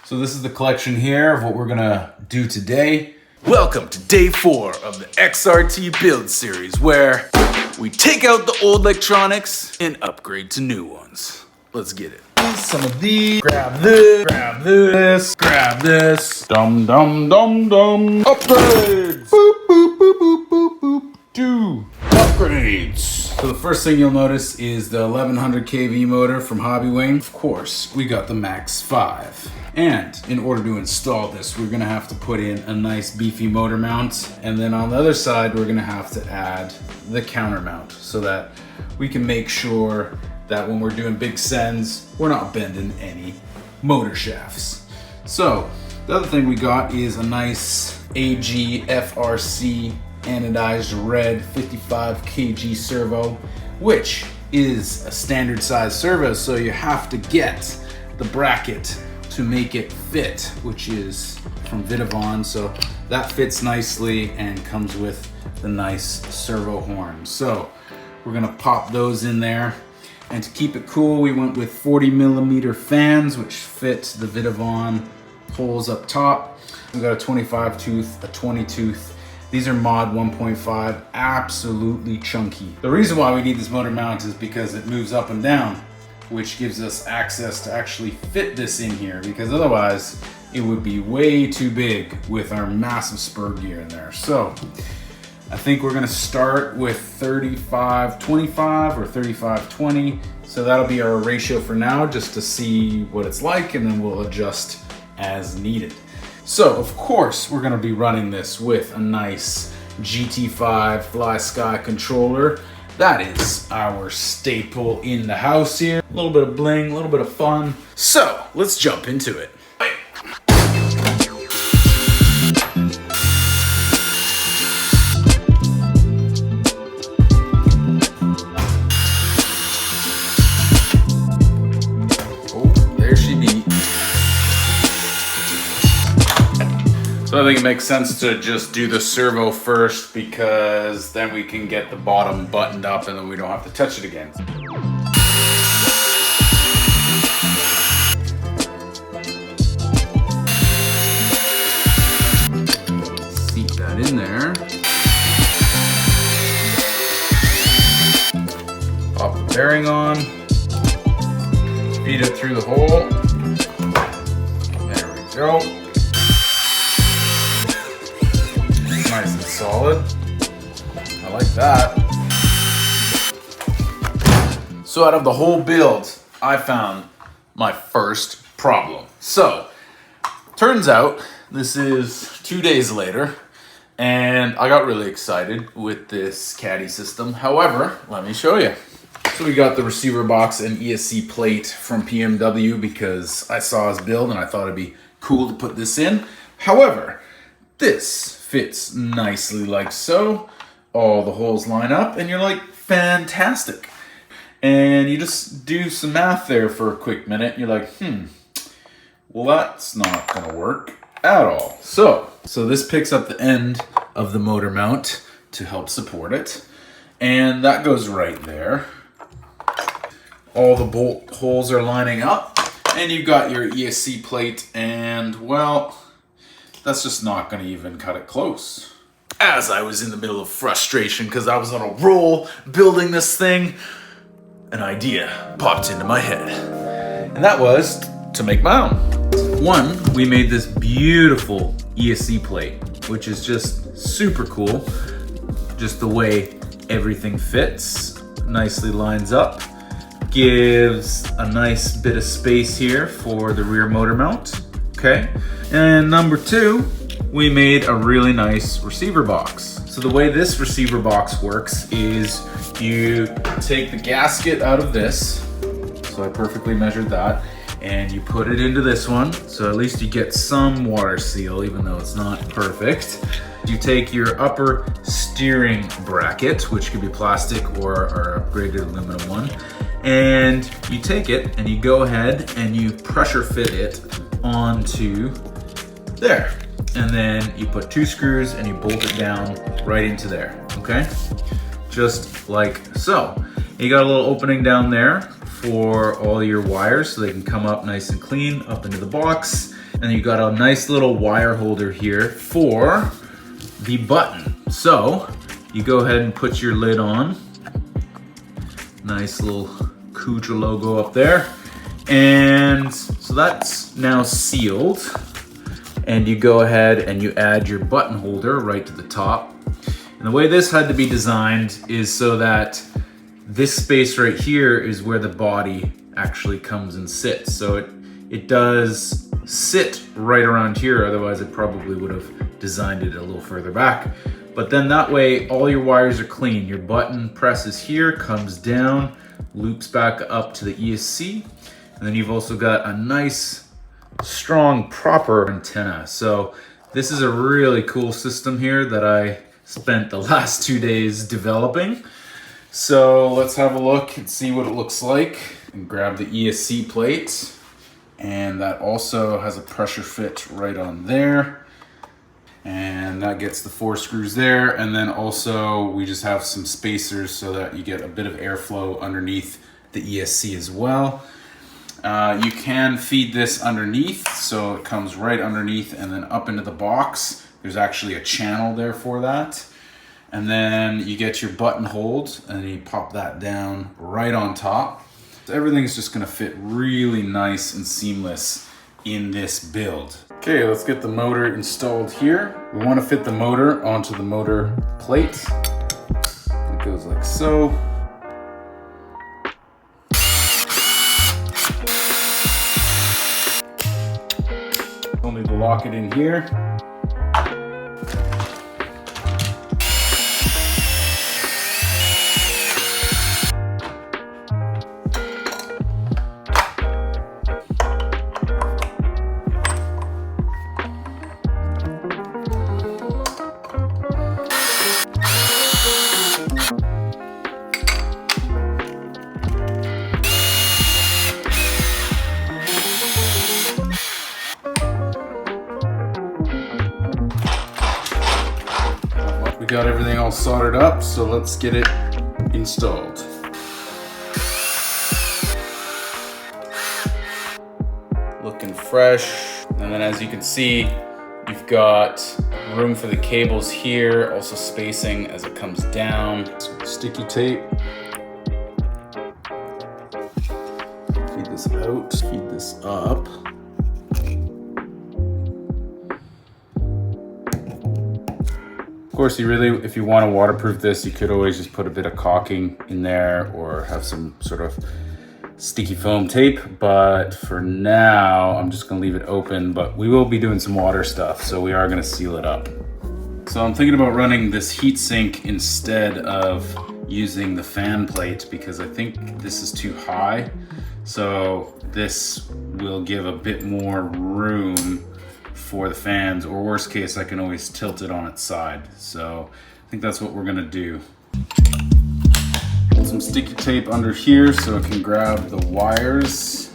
So this is the collection here of what we're gonna do today. Welcome to day 4 of the XRT build series, where we take out the old electronics and upgrade to new ones. Let's get it. Some of these, grab this, grab this, grab this. Dum dum dum dum. Upgrades! Boop boop boop boop boop boop. 2 upgrades. So the first thing you'll notice is the 1100 kV motor from Hobbywing. Of course, we got the Max 5. And in order to install this, we're gonna have to put in a nice beefy motor mount. And then on the other side, we're gonna have to add the counter mount so that we can make sure that when we're doing big sends, we're not bending any motor shafts. So the other thing we got is a nice AG FRC anodized red 55 kg servo, which is a standard size servo, so you have to get the bracket to make it fit, which is from Vitavon, so that fits nicely and comes with the nice servo horn. So we're gonna pop those in there, and to keep it cool, we went with 40mm fans, which fit the Vitavon holes up top. We got a 25 tooth, a 20 tooth. These are mod 1.5, absolutely chunky. The reason why we need this motor mount is because it moves up and down, which gives us access to actually fit this in here, because otherwise it would be way too big with our massive spur gear in there. So I think we're gonna start with 35-25 or 35-20. So that'll be our ratio for now, just to see what it's like, and then we'll adjust as needed. So of course, we're gonna be running this with a nice GT5 Fly Sky controller. That is our staple in the house here. A little bit of bling, a little bit of fun. So let's jump into it. So I think it makes sense to just do the servo first, because then we can get the bottom buttoned up and then we don't have to touch it again. Seat that in there. Pop the bearing on. Feed it through the hole. There we go. Nice and solid. I like that. So out of the whole build, I found my first problem. So turns out this is 2 days later, and I got really excited with this caddy system. However, let me show you. So we got the receiver box and ESC plate from PMW because I saw his build and I thought it'd be cool to put this in. However, this fits nicely like so. All the holes line up and you're like, fantastic. And you just do some math there for a quick minute. And you're like, well, that's not gonna work at all. So this picks up the end of the motor mount to help support it. And that goes right there. All the bolt holes are lining up and you've got your ESC plate, and well, that's just not gonna even cut it close. As I was in the middle of frustration because I was on a roll building this thing, an idea popped into my head. And that was to make my own. One, we made this beautiful ESC plate, which is just super cool. Just the way everything fits, nicely lines up. Gives a nice bit of space here for the rear motor mount, okay? And number 2, we made a really nice receiver box. So the way this receiver box works is you take the gasket out of this, so I perfectly measured that, and you put it into this one, so at least you get some water seal, even though it's not perfect. You take your upper steering bracket, which could be plastic or our upgraded aluminum one, and you take it and you go ahead and you pressure fit it onto there. And then you put 2 screws and you bolt it down right into there, okay? Just like so. You got a little opening down there for all your wires so they can come up nice and clean up into the box. And you got a nice little wire holder here for the button. So you go ahead and put your lid on. Nice little Kutra logo up there. And so that's now sealed. And you go ahead and you add your button holder right to the top. And the way this had to be designed is so that this space right here is where the body actually comes and sits. So it does sit right around here, otherwise it probably would have designed it a little further back. But then that way all your wires are clean. Your button presses here, comes down, loops back up to the ESC, and then you've also got a nice strong proper antenna. So this is a really cool system here that I spent the last 2 days developing. So let's have a look and see what it looks like. And grab the ESC plate, and that also has a pressure fit right on there, and that gets the 4 screws there. And then also we just have some spacers so that you get a bit of airflow underneath the ESC as well. You can feed this underneath, so it comes right underneath and then up into the box. There's actually a channel there for that. And then you get your button hold and you pop that down right on top. So everything's just gonna fit really nice and seamless in this build. Okay, let's get the motor installed here. We wanna fit the motor onto the motor plate. It goes like so. Only to lock it in here. We got everything all soldered up, so let's get it installed. Looking fresh. And then as you can see, you've got room for the cables here, also spacing as it comes down. Some sticky tape. Feed this out, feed this up. Of course, if you want to waterproof this, you could always just put a bit of caulking in there or have some sort of sticky foam tape. But for now, I'm just gonna leave it open, but we will be doing some water stuff, so we are gonna seal it up. So I'm thinking about running this heat sink instead of using the fan plate because I think this is too high. So this will give a bit more room for the fans, or worst case, I can always tilt it on its side. So I think that's what we're gonna do. Put some sticky tape under here so it can grab the wires.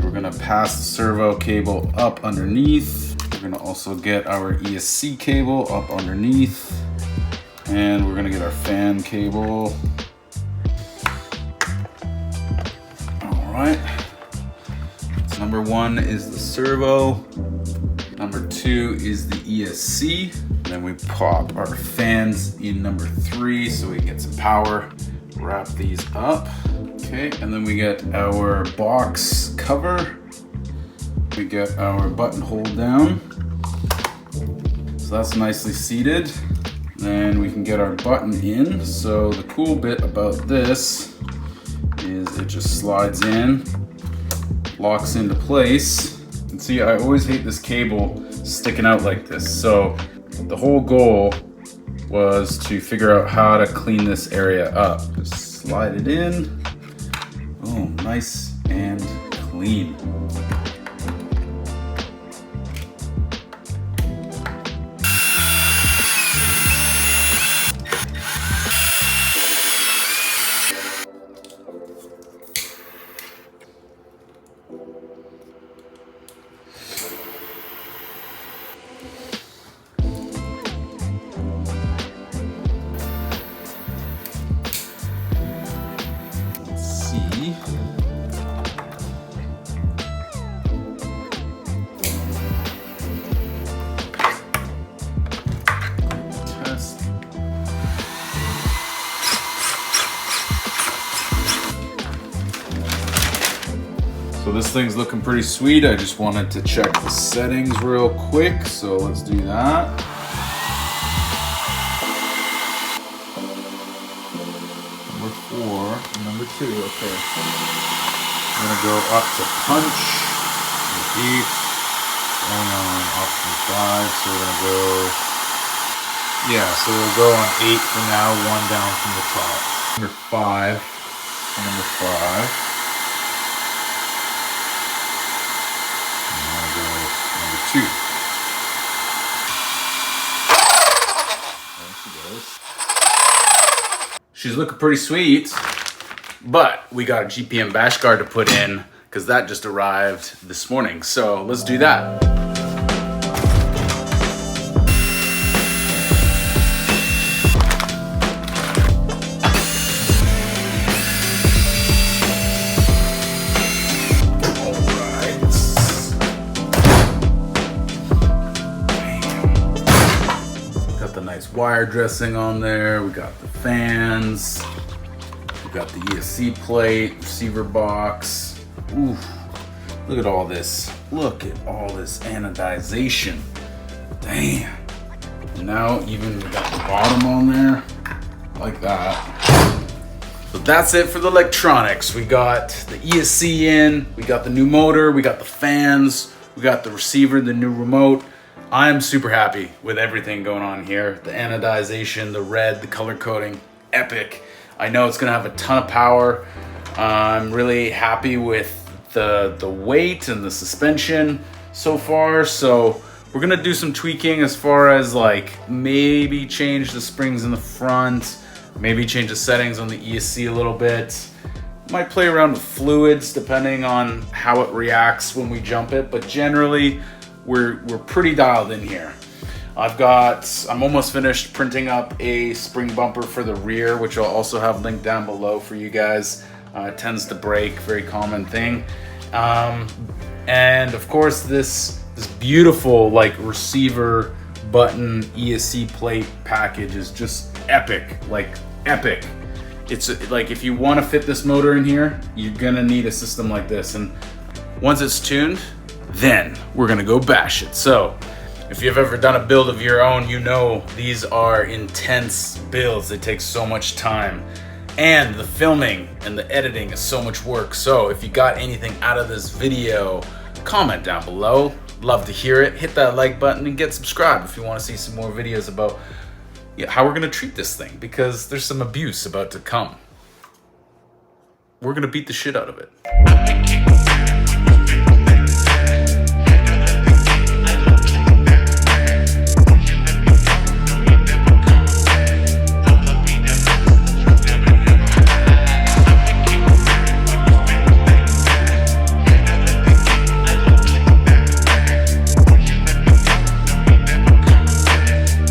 We're gonna pass the servo cable up underneath. We're gonna also get our ESC cable up underneath, and we're gonna get our fan cable. All right. So number 1 is the servo. Number 2 is the ESC. Then we pop our fans in number 3 so we can get some power. Wrap these up. Okay, and then we get our box cover. We get our button hold down. So that's nicely seated. Then we can get our button in. So the cool bit about this is it just slides in, locks into place. And see, I always hate this cable sticking out like this. So the whole goal was to figure out how to clean this area up. Just slide it in. Oh, nice and clean. this thing's looking pretty sweet. I just wanted to check the settings real quick, so let's do that. Number 4, number 2, okay. I'm gonna go up to punch, repeat, going on option 5, so we're gonna go, yeah, so we'll go on 8 for now, 1 down from the top. Number 5, number 5. Number 2. There she goes. She's looking pretty sweet, but we got a GPM bash guard to put in because that just arrived this morning. So let's do that. Nice wire dressing on there. We got the fans. We got the ESC plate, receiver box. Ooh, look at all this. Look at all this anodization. Damn. And now even we got the bottom on there, like that. So that's it for the electronics. We got the ESC in, we got the new motor, we got the fans, we got the receiver, the new remote. I am super happy with everything going on here. The anodization, the red, the color coding, epic. I know it's gonna have a ton of power. I'm really happy with the weight and the suspension so far. So we're gonna do some tweaking as far as like maybe change the springs in the front, maybe change the settings on the ESC a little bit. Might play around with fluids depending on how it reacts when we jump it, but generally, we're pretty dialed in here. I'm almost finished printing up a spring bumper for the rear, which I'll also have linked down below for you guys. It tends to break, very common thing. And of course, this beautiful like receiver button ESC plate package is just epic, like epic. It's like if you want to fit this motor in here, you're gonna need a system like this. And once it's tuned, then we're gonna go bash it. So if you've ever done a build of your own, you know these are intense builds. They take so much time, and the filming and the editing is so much work. So if you got anything out of this video, comment down below. Love to hear it. Hit that like button and get subscribed if you want to see some more videos about how we're gonna treat this thing, because there's some abuse about to come. We're gonna beat the shit out of it.